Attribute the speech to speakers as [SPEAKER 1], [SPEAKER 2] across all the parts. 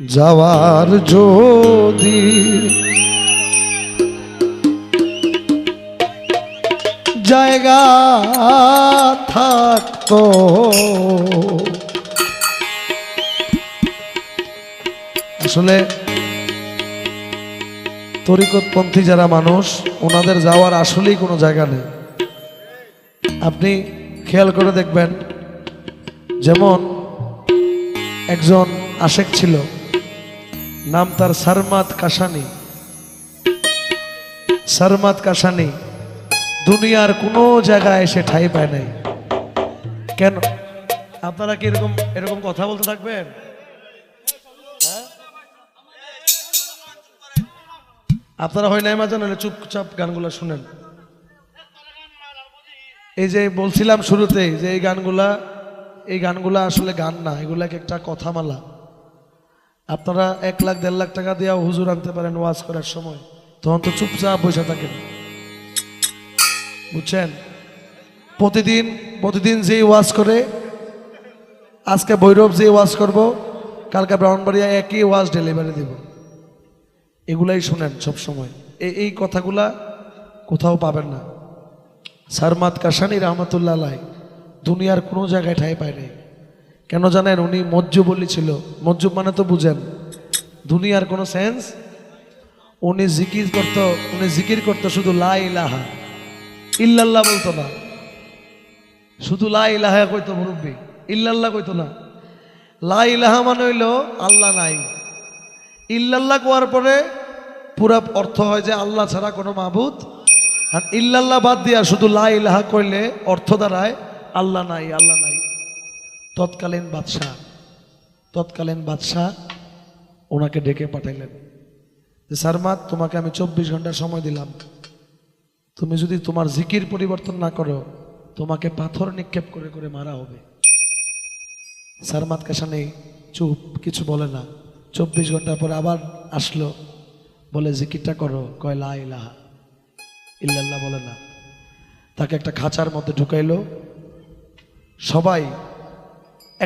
[SPEAKER 1] যাওয়ার যদি জায়গা থাকতো, আসলে তরিকতপন্থী যারা মানুষ ওনাদের যাওয়ার আসলেই কোনো জায়গা নেই। আপনি খেয়াল করে দেখবেন, যেমন একজন আশেক ছিল, নাম তার সারমাদ কাশানি। সারমাদ কাশানি দুনিয়ার কোনো জায়গায় এসে ঠাঁই পায় নাই। কেন? আপনারা কি এরকম এরকম কথা বলতে থাকবেন? আপনারা হয় নাই মাঝে নাহলে চুপচাপ গানগুলা শুনেন। এই যে বলছিলাম শুরুতেই যে এই গানগুলা আসলে গান না, এগুলা একটা কথামালা। আপনারা 1 লাখ 1.5 লাখ টাকা দিয়ে হুজুর আনতে পারেন ওয়াজ করার সময়, তখন তো চুপচাপ বসে থাকেন, বুঝছেন? প্রতিদিন যে ওয়াজ করে, আজকে ভৈরব যে ওয়াজ করব, কালকে ব্রাহ্মণবাড়িয়া একই ওয়াজ ডেলিভারি দিব। এগুলাই শুনেন সব সময়। এই কথাগুলা কোথাও পাবেন না। সারমাদ কাশানি রহমতুল্লাহ আলাইহ দুনিয়ার কোনো জায়গায় ঠাঁই পায় নাই। কেন জানেন? উনি মজ্জুবলি ছিল। মজ্জুব মানে তো বুঝেন, দুনিয়ার কোনো সেন্স। উনি জিকির করতো শুধু লা ইলাহা ইল্লাল্লাহ বলতো না, শুধু লা ইলাহা কইতো মুরব্বী, ইল্লাল্লাহ কইতো না। লা ইলাহা মানে হইলো আল্লাহ নাই, ইল্লাল্লাহ কোয়ার পরে পুরা অর্থ হয় যে আল্লাহ ছাড়া কোনো মাবুদ, আর ইল্লাল্লাহ বাদ দিয়া শুধু লা ইলাহা কইলে অর্থ দাঁড়ায় আল্লাহ নাই, আল্লাহ নাই। তৎকালীন বাদশাহ ওনাকে ডেকে পাঠাইলেন যে সারমাদ, তোমাকে আমি 24 ঘন্টা সময় দিলাম, তুমি যদি তোমার জিকির পরিবর্তন না করো তোমাকে পাথর নিক্ষেপ করে করে মারা হবে। সারমাদ কাশানি চুপ, কিছু বলে না। 24 ঘন্টা পর আবার আসলো, বলে জিকিরটা করো, কয় লা ইলাহা ইল্লাল্লাহ বলে না। তাকে একটা খাঁচার মধ্যে ঢুকাইলো, সবাই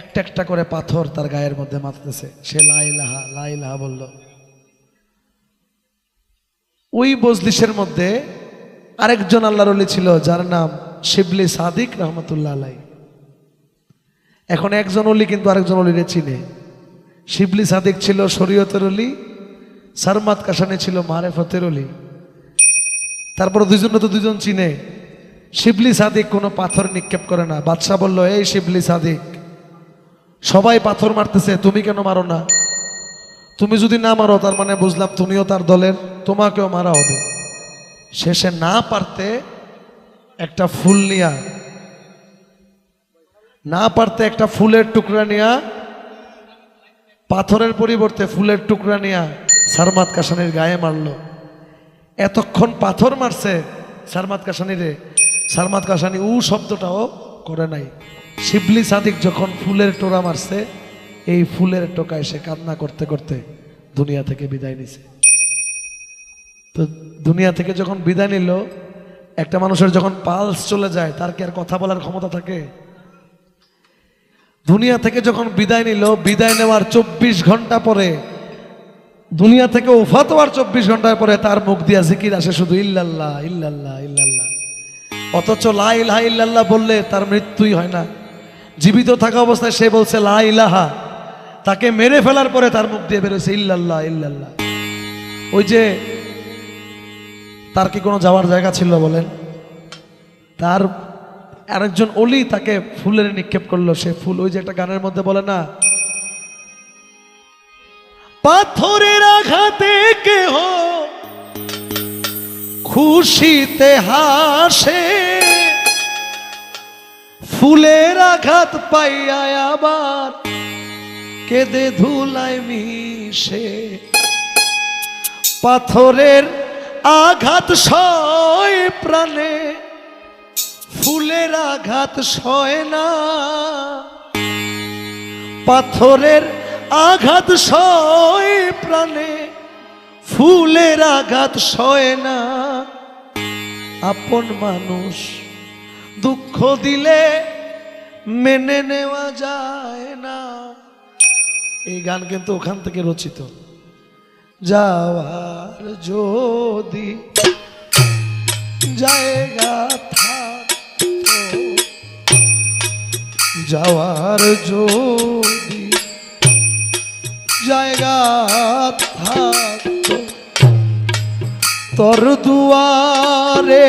[SPEAKER 1] একটা একটা করে পাথর তার গায়ের মধ্যে মারতেছে, সে লা ইলাহা বলল। ওই মজলিসের মধ্যে আরেকজন আল্লাহর ওলি ছিল যার নাম শিবলি সাদিক রহমতুল্লাহ আলাইহ। এখন একজন ওলি কিন্তু আরেকজন ওলিরে চিনে। শিবলি সাদিক ছিল শরীয়তের ওলি, সারমাদ কাশানি ছিল মারেফতের ওলি। তারপর দুজন চিনে। শিবলি সাদিক কোনো পাথর নিক্ষেপ করে না। বাদশাহ বলল, এই শিবলি সাদিক, সবাই পাথর মারতেছে, তুমি কেন মারো না? তুমি যদি না মারো তার মানে বুঝলাম তুমিও তার দলের, তোমাকেও মারা হবে। শেষে না পারতে একটা ফুলের টুকরা নিয়া, পাথরের পরিবর্তে ফুলের টুকরা নিয়া সারমাদ কাশানির গায়ে মারলো। এতক্ষণ পাথর মারছে সারমাদ কাশানি উ শব্দটাও করে নাই। শিবলি সাদিক যখন ফুলের টোরা মারছে, এই ফুলের টোকায় সে কান্না করতে করতে দুনিয়া থেকে বিদায় নিছে। তো দুনিয়া থেকে যখন বিদায় নিল, একটা মানুষের যখন পালস চলে যায় তার কি আর কথা বলার ক্ষমতা থাকে? দুনিয়া থেকে যখন বিদায় নিল, বিদায় নেওয়ার 24 ঘন্টা পরে, দুনিয়া থেকে ওফাত হওয়ার 24 ঘন্টা পরে তার মুখ দিয়া জিকির আসে শুধু ইল্লাল্লাহ ইল্লাল্লাহ ইল্লাল্লাহ। অথচ লা ইলাহা ইল্লাল্লাহ বললে তার মৃত্যুই হয় না। জীবিত থাকা অবস্থায় সে বলছে লা ইলাহা, তাকে মেরে ফেলার পরে তার মুখ দিয়ে বেরোছে ইল্লাল্লাহ ইল্লাল্লাহ। ওই যে তার কি কোনো যাওয়ার জায়গা ছিল বলেন? তার আরেকজন ওলি তাকে ফুলের নিক্ষেপ করলো, সে ফুল, ওই যে একটা গানের মধ্যে বলে না, পাথরের আঘাতে কেহ খুশিতে হাসে, ফুলের আঘাত পাইয়া আবার কেঁদে ধুলায় মিশে। পাথরের আঘাত সয় প্রাণে, ফুলের আঘাত সয় না। পাথরের আঘাত সয় প্রাণে, ফুলের আঘাত সয় না। আপন মানুষ দুঃখ দিলে মেনে নেওয়া যায় না। এই গান কিন্তু ওখান থেকে রচিত। যাওয়ার যদি জায়গা থাকতো, যাওয়ার যদি জায়গা থাকতো, তোর দুয়ারে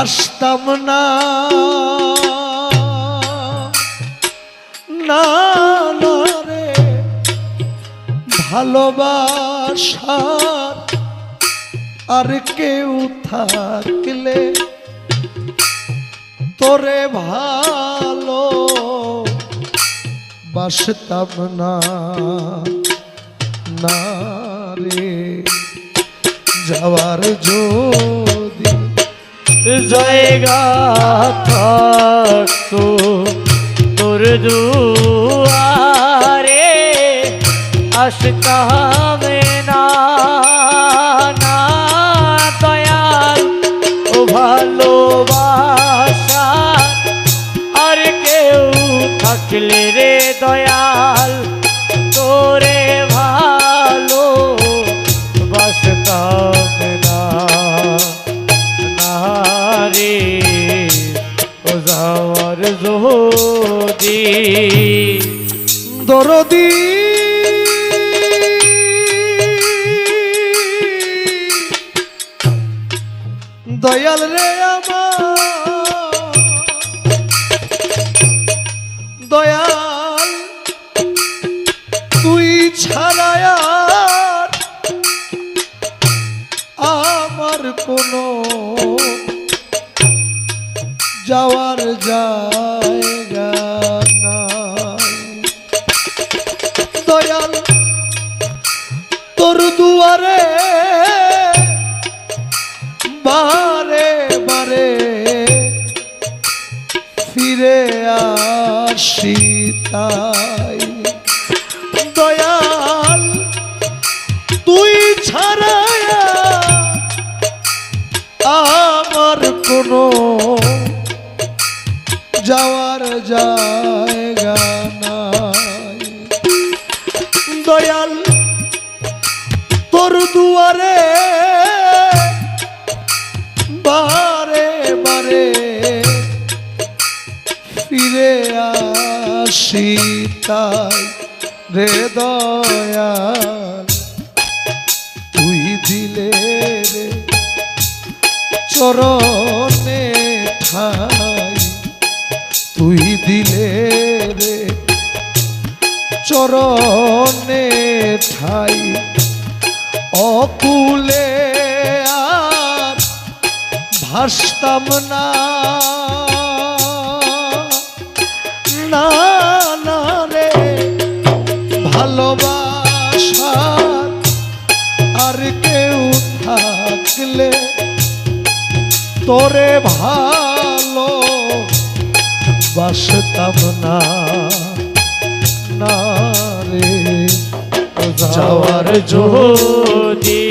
[SPEAKER 1] আসতাম না, না না রে ভালোবাসার আর কেউ থাকলে তোরে ভালো বাসতাম না, না রে যাওয়ার যদি
[SPEAKER 2] জায়গা থাকতো, তোর দুয়ারে আসতাম না, না দয়াল ও ভালোবাসা আর কেউ থাকলে রে দয়াল তোরে ভালো বাসতাম না, না রে ও যাওয়ার যদি
[SPEAKER 1] দরদি দয়াল রে আমার দয়াল, তুই ছাড়া আর আমার কোনো যাওয়ার জায়গা নাই। দয়াল তোর দুয়ারে বারে বারে ফিরে আসি তাই, দয়াল তুই ছাড়া আমার কোনো যাওয়ার জায়গা নাই। দয়াল তোর দুয়ারে বারে বারে ফিরে আসি তাই রে দয়াল, তুই দিলে রে চরণে ঠাই, তুই দিলে রে চরণে ঠাই, অকুলে আর ভাসতাম না, না না রে ভালোবাসার আর কেউ থাকলে তোরে ভালো বাসতাম না, না রে যাওয়ার
[SPEAKER 2] যদি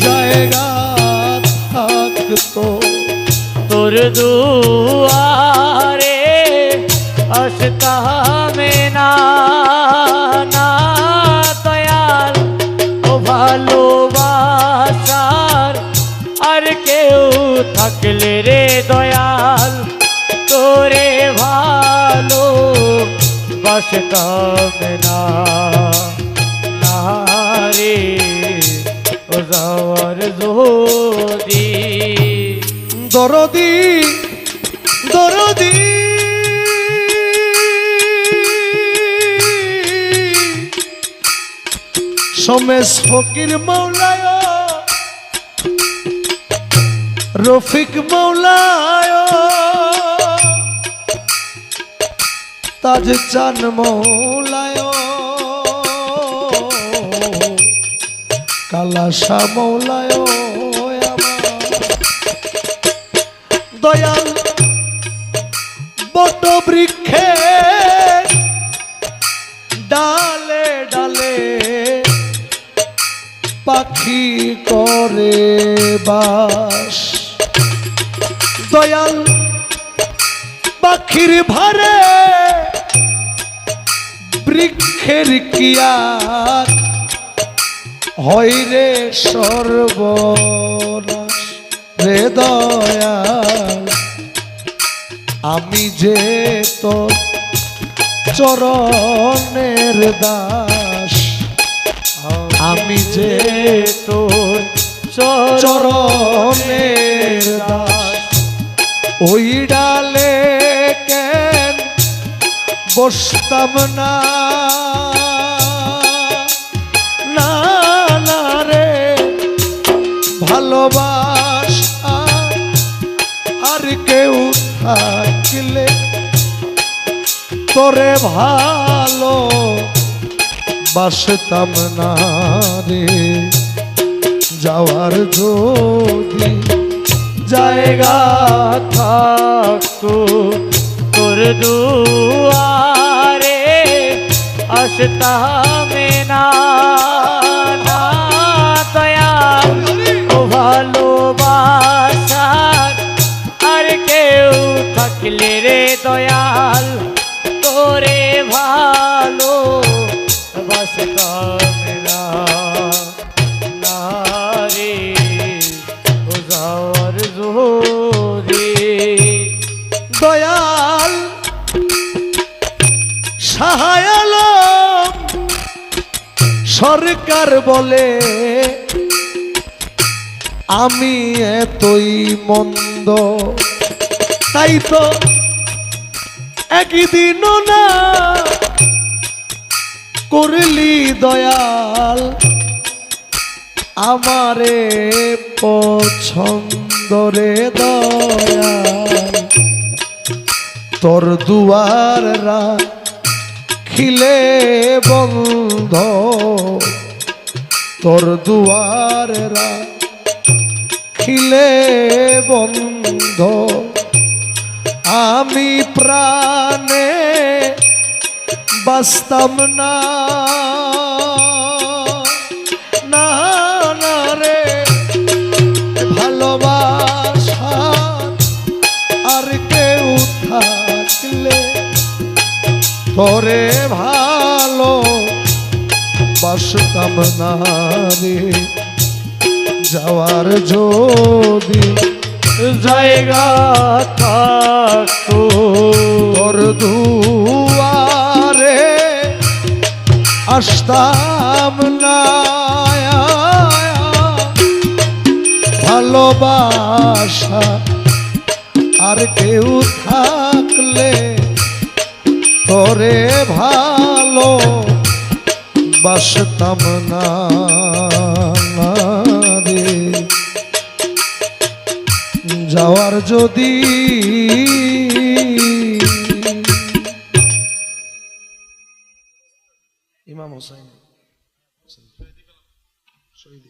[SPEAKER 1] জায়গা থাকতো,
[SPEAKER 2] তোর দুয়ারে আসতাম না, না দয়াল ও ভালোবাসার আর কেউ থাকলে রে দয়াল তোরে ভালো বাসতাম না, না রে ও যাওয়ার যদি
[SPEAKER 1] দরদি দরদি সমেশ ফকির মৌলায়, রফিক মৌলায়, তাজ চান মৌলায়, কালাসা মৌলায় আমার দয়াল, বট বৃক্ষে ডালে ডালে পাখি করে বাস, দয়াল পাখির ভারে বৃক্ষের কিয়ার হয় রে সর্বনাশ রে দয়াল আমি যে তোর চরণের দাস আমি যে
[SPEAKER 2] তোর
[SPEAKER 1] চরণের দাস ওই ডালে কেন বসতাম না না না রে ভালোবাসা আর কেউ থাকলে তোরে ভালো বাসতাম না রে যাওয়ার যদি
[SPEAKER 2] জায়গা থাকতো তোর দুয়ারে আসতাম না না দয়াল ও ভালোবাসার আর কেউ থাকলে রে দয়াল তোরে ভালো বাসতাম না না রে ও যাওয়ার জোরে
[SPEAKER 1] দয়াল শাহ আলম সরকার বলে আমি এতই মন্দ তাই তো একদিনও না করলি দয়াল আমারে পছন্দ রে দয়াল তোর দুয়ার রাখিলে বন্ধ তোর দুয়ার রাখিলে বন্ধ আমি প্রাণে বাস্তব না না না রে ভালোবাসা আর কেউ থাকলে তোরে ভালো বাসতাম না রে যাওয়ার যদি
[SPEAKER 2] জায়গা থাকতো
[SPEAKER 1] তোর দুয়ারে আসতাম না ভালোবাসা আর কেউ থাকলে তোরে ভালো বাসতাম না রে যাওয়ার যদি ইমাম হোসেন শহীদ